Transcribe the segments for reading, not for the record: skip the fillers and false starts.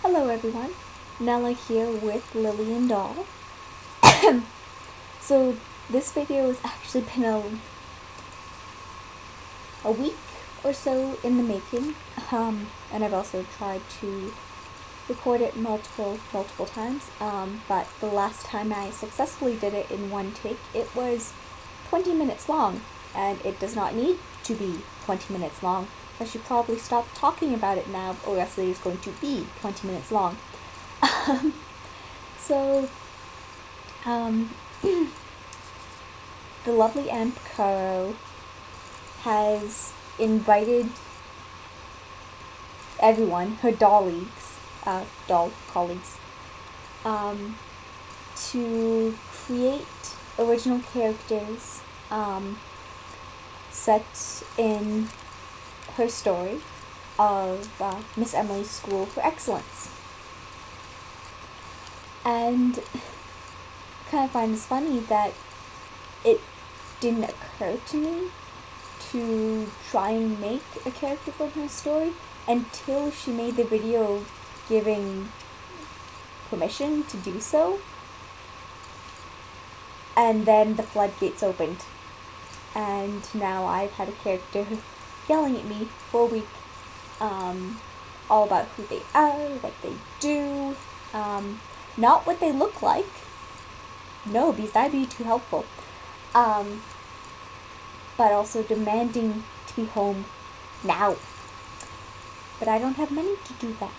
Hello everyone, Nella here with Lily and Doll. So this video has actually been a week or so in the making, and I've also tried to record it multiple times, but the last time I successfully did it in one take, it was 20 minutes long, and it does not need to be 20 minutes long. I should probably stop talking about it now, or else it is going to be 20 minutes long. So, um, the lovely Anne Picaro has invited everyone, her doll colleagues, to create original characters set in her story of Miss Emily's School for Excellence. And I kind of find this funny that it didn't occur to me to try and make a character from her story until she made the video giving permission to do so. And then the floodgates opened. And now I've had a character yelling at me for a week, all about who they are, what they do, not what they look like. No, because that'd be too helpful. But also demanding to be home now. But I don't have money to do that.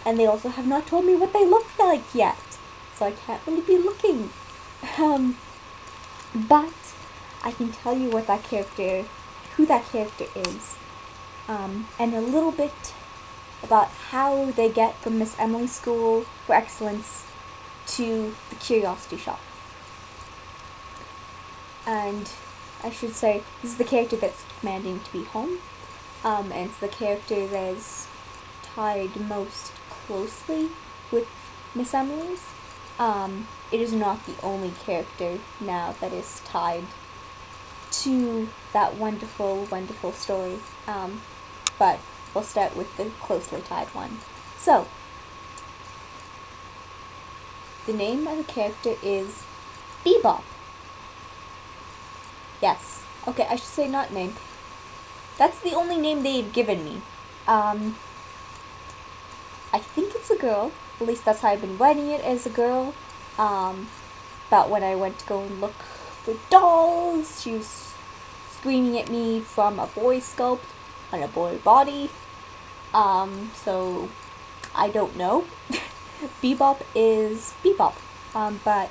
And they also have not told me what they look like yet. So I can't really be looking. But I can tell you who that character is. And a little bit about how they get from Miss Emily's School for Excellence to the Curiosity Shop. And I should say, this is the character that's demanding to be home, and it's the character that is tied most closely with Miss Emily's. It is not the only character now that is tied to that wonderful, wonderful story, but we'll start with the closely tied one. So, the name of the character is Bebop. Yes. Okay, I should say not name. That's the only name they've given me. I think it's a girl. At least that's how I've been writing it, as a girl. But when I went to go and look for dolls, she was screaming at me from a boy sculpt on a boy body. So I don't know. Bebop is Bebop. But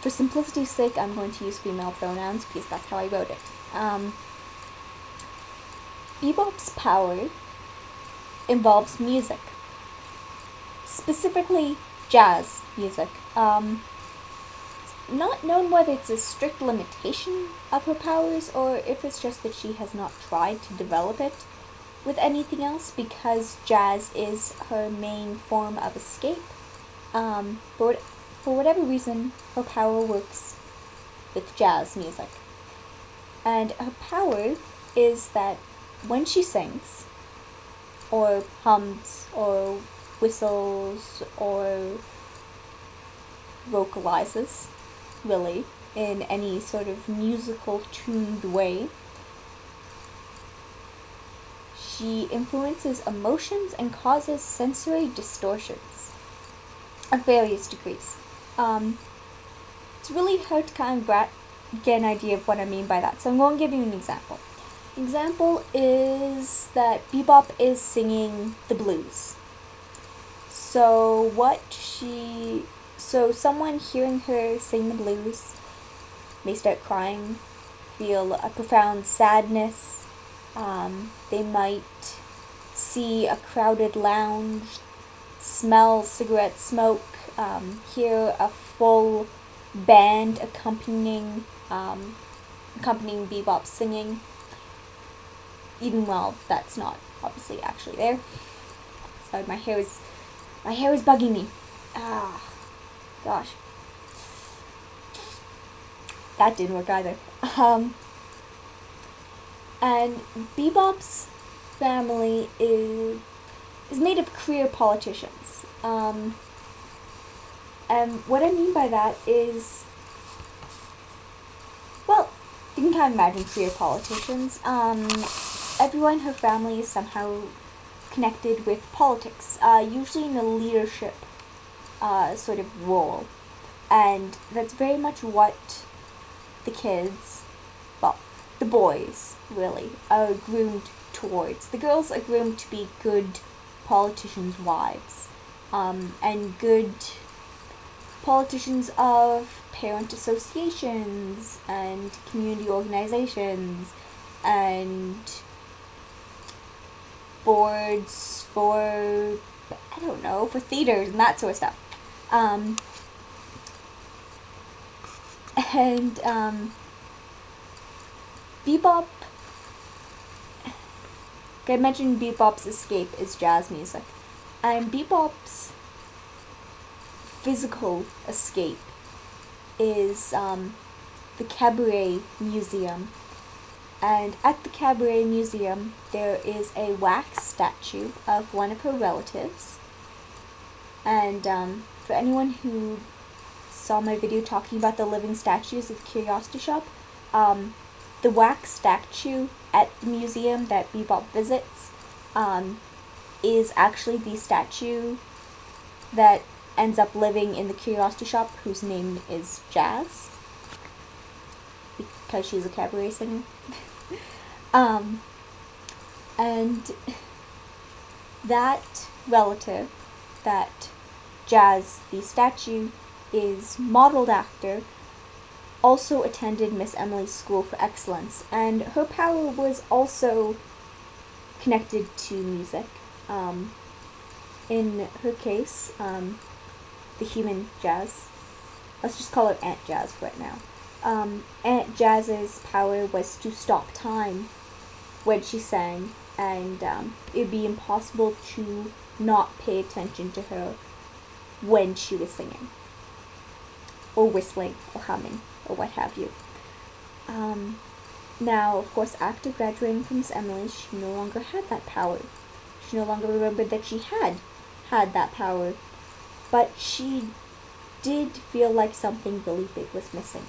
for simplicity's sake, I'm going to use female pronouns because that's how I wrote it. Bebop's power involves music. Specifically, jazz music. It's not known whether it's a strict limitation of her powers or if it's just that she has not tried to develop it with anything else, because jazz is her main form of escape. But for whatever reason, her power works with jazz music. And her power is that when she sings, or hums, or whistles, or vocalizes, really, in any sort of musical tuned way, she influences emotions and causes sensory distortions of various degrees. It's really hard to kind of get an idea of what I mean by that, so I'm going to give you an example. Example is that Bebop is singing the blues. So someone hearing her sing the blues may start crying, feel a profound sadness. They might see a crowded lounge, smell cigarette smoke, hear a full band accompanying Bebop singing, even while that's not obviously actually there. Sorry, my hair is bugging me. Gosh. That didn't work either. And Bebop's family is made of career politicians. And what I mean by that is, well, you can kind of imagine career politicians. Everyone in her family is somehow connected with politics, usually in a leadership sort of role. And that's very much what the kids, well, the boys, really, are groomed towards. The girls are groomed to be good politicians' wives, and good politicians of parent associations and community organizations and boards for, I don't know, for theaters and that sort of stuff. And Bebop, I mentioned Bebop's escape is jazz music, and Bebop's physical escape is the Cabaret Museum. And at the Cabaret Museum, there is a wax statue of one of her relatives. And for anyone who saw my video talking about the living statues at the Curiosity Shop, the wax statue at the museum that Bebop visits is actually the statue that ends up living in the Curiosity Shop, whose name is Jazz, because she's a cabaret singer. And that relative that Jazz, the statue, is modeled after, also attended Miss Emily's School for Excellence, and her power was also connected to music. In her case, the human Jazz, let's just call her Aunt Jazz right now. Aunt Jazz's power was to stop time when she sang, and it would be impossible to not pay attention to her when she was singing, or whistling, or humming, or what have you. Now, of course, after graduating from Miss Emily, she no longer had that power. She no longer remembered that she had that power, but she did feel like something really big was missing.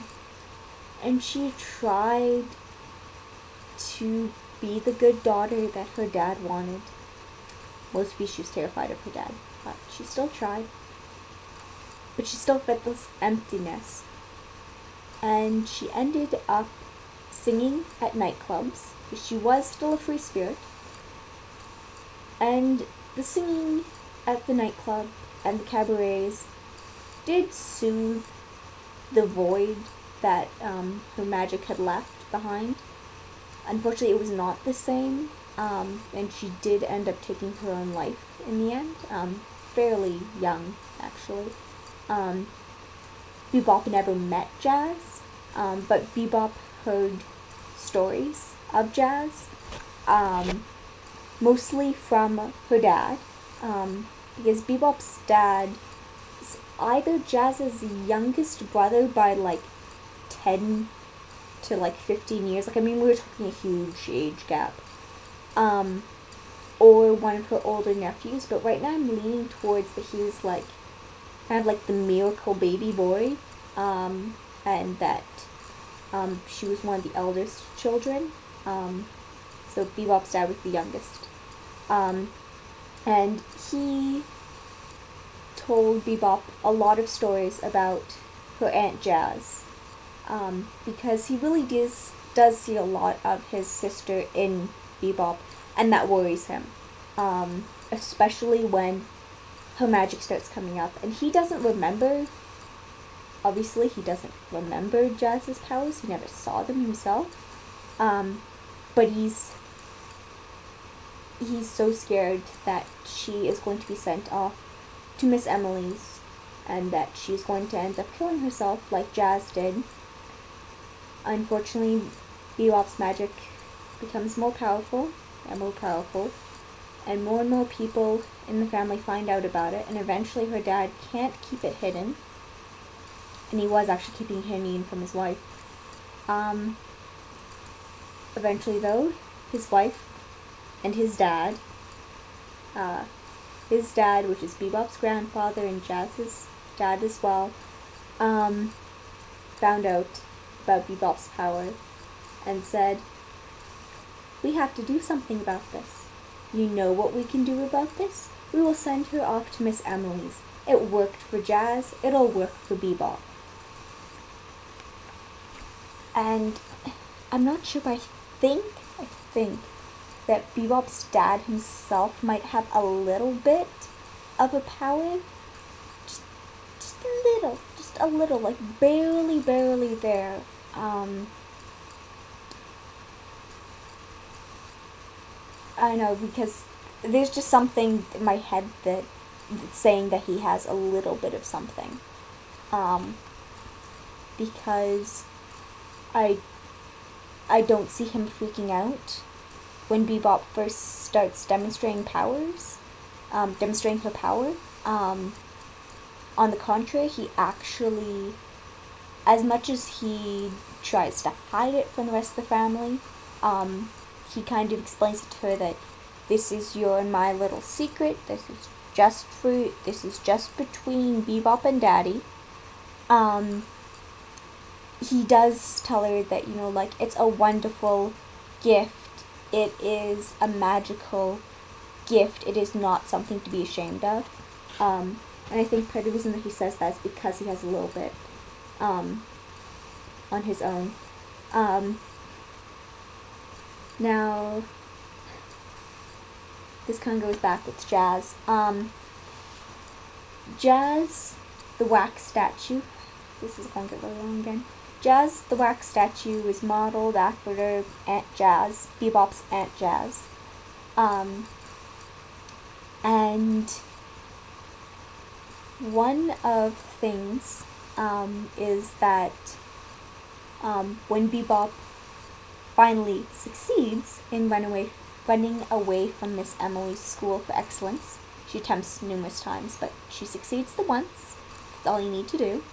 And she tried to be the good daughter that her dad wanted. Mostly she was terrified of her dad, but she still tried. But she still felt this emptiness. And she ended up singing at nightclubs, because she was still a free spirit. And the singing at the nightclub and the cabarets did soothe the void that her magic had left behind. Unfortunately, it was not the same, and she did end up taking her own life in the end, fairly young, actually. Bebop never met Jazz, but Bebop heard stories of Jazz, mostly from her dad, because Bebop's dad is either Jazz's youngest brother by like 10 to like 15 years, like, I mean, we were talking a huge age gap, or one of her older nephews, but right now I'm leaning towards that he was like, kind of like the miracle baby boy, and that she was one of the eldest children, so Bebop's dad was the youngest, and he told Bebop a lot of stories about her Aunt Jazz, because he really does see a lot of his sister in Bebop, and that worries him, especially when her magic starts coming up, and he doesn't remember, obviously he doesn't remember Jazz's powers, he never saw them himself, but he's so scared that she is going to be sent off to Miss Emily's, and that she's going to end up killing herself like Jazz did. Unfortunately, Bebop's magic becomes more powerful, and more people in the family find out about it, and eventually her dad can't keep it hidden, and he was actually keeping it hidden from his wife. Eventually, though, his wife and his dad his dad, which is Bebop's grandfather and Jazz's dad as well, found out about Bebop's power and said, "We have to do something about this. You know what we can do about this? We will send her off to Miss Emily's. It worked for Jazz, it'll work for Bebop." And I'm not sure, but I think that Bebop's dad himself might have a little bit of a power. Just a little, like barely there. I know, because there's just something in my head that's saying that he has a little bit of something. Because I don't see him freaking out when Bebop first starts demonstrating her power. On the contrary, he actually, as much as he tries to hide it from the rest of the family, he kind of explains it to her that this is your and my little secret. This is just between Bebop and Daddy. He does tell her that, like, it's a wonderful gift. It is a magical gift. It is not something to be ashamed of. And I think part of the reason that he says that is because he has a little bit on his own. Now, this kind of goes back with Jazz. Jazz, the wax statue. This is going to get really long again. Jazz, the wax statue, is modeled after Aunt Jazz, Bebop's Aunt Jazz. And one of the things is that when Bebop finally succeeds in running away from Miss Emily's school for excellence, she attempts numerous times, but she succeeds the once. That's all you need to do.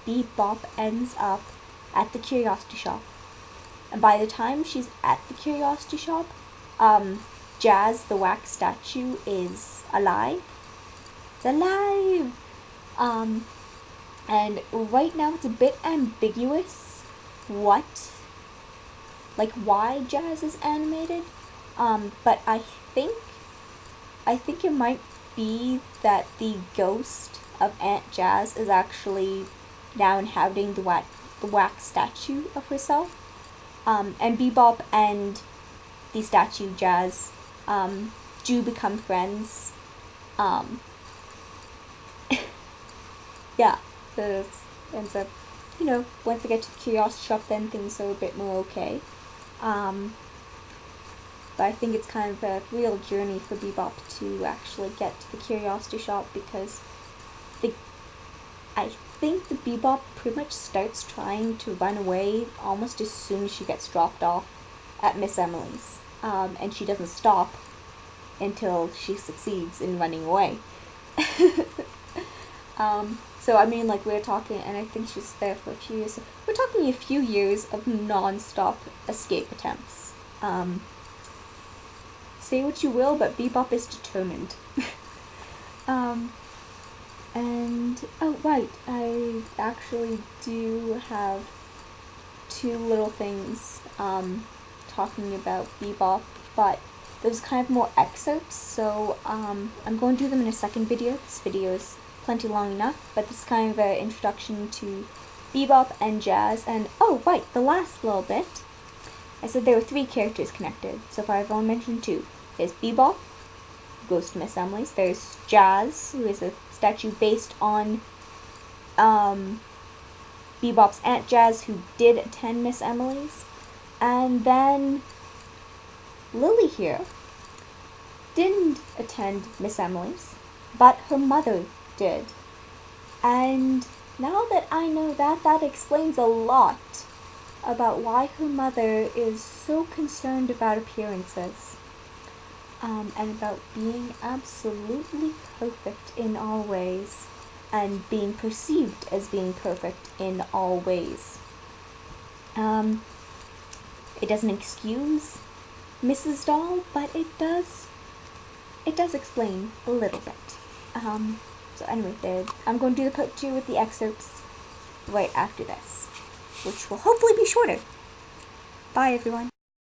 Bebop ends up at the curiosity shop. And by the time she's at the curiosity shop, Jazz, the wax statue, is alive. It's alive! And right now it's a bit ambiguous why Jazz is animated. But I think it might be that the ghost of Aunt Jazz is actually now inhabiting the wax statue of herself. And Bebop and the statue Jazz do become friends. Yeah, and so, once they get to the curiosity shop, then things are a bit more okay. But I think it's kind of a real journey for Bebop to actually get to the curiosity shop, because I think the Bebop pretty much starts trying to run away almost as soon as she gets dropped off at Miss Emily's. And she doesn't stop until she succeeds in running away. So, I mean, like, we're talking, and I think she's there for a few years. So we're talking a few years of non-stop escape attempts. Say what you will, but Bebop is determined. And, oh, right, I actually do have two little things, talking about Bebop, but those kind of more excerpts, so, I'm going to do them in a second video. This video is plenty long enough, but this is kind of an introduction to Bebop and Jazz, and, oh, right, the last little bit, I said there were 3 characters connected, so far I've only mentioned 2. There's Bebop, who goes to Miss Emily's. There's Jazz, who is a statue based on Bebop's Aunt Jazz, who did attend Miss Emily's. And then Lily here didn't attend Miss Emily's, but her mother did. And now that I know that, that explains a lot about why her mother is so concerned about appearances. And about being absolutely perfect in all ways, and being perceived as being perfect in all ways. It doesn't excuse Mrs. Doll, but it does explain a little bit. So anyway, I'm going to do the part 2 with the excerpts right after this, which will hopefully be shorter. Bye, everyone.